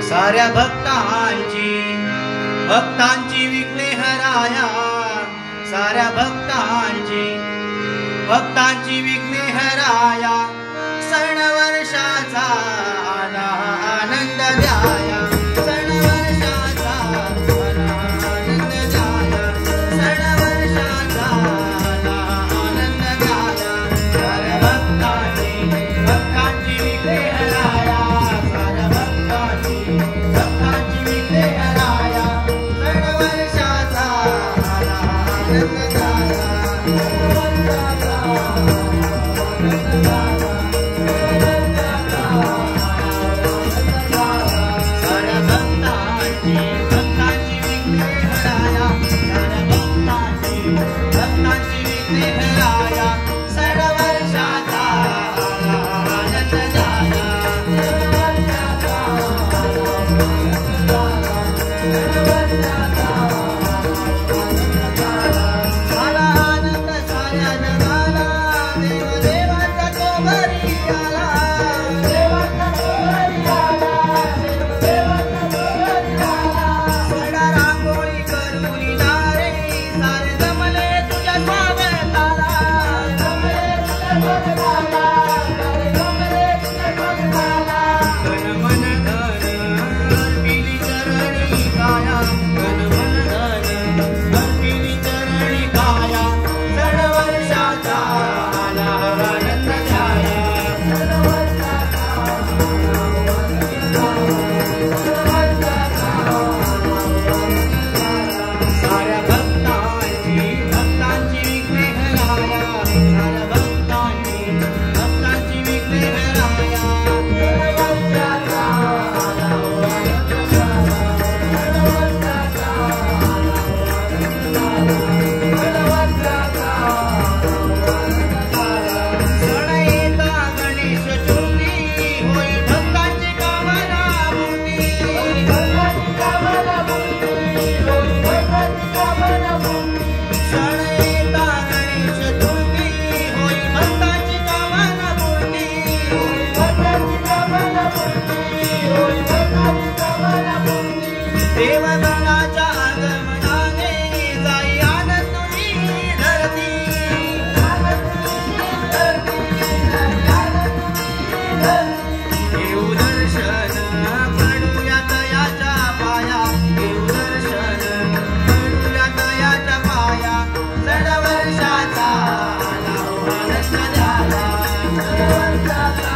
साऱ्या भक्तांची विघ्ने हराया, साऱ्या भक्तांची विघ्ने हराया, सण वर्षाचा आला आनंद द्याया, सण वर्षाचा आला आनंद द्याया, सण वर्षाचा आला आनंद द्याया, साऱ्या भक्तांची विघ्ने हराया, साऱ्या भक्तांची विघ्ने हराया, सण वर्षाचा आला आनंद द्याया, देवगणाच्या आगमनाने जाई आनंदुनी धरती, देऊ दर्शन पडूया तयाच्या पाया, देऊ दर्शन पडूया तयाच्या पाया, सण वर्षाचा आला आनंद द्याया, सण वर्षाचा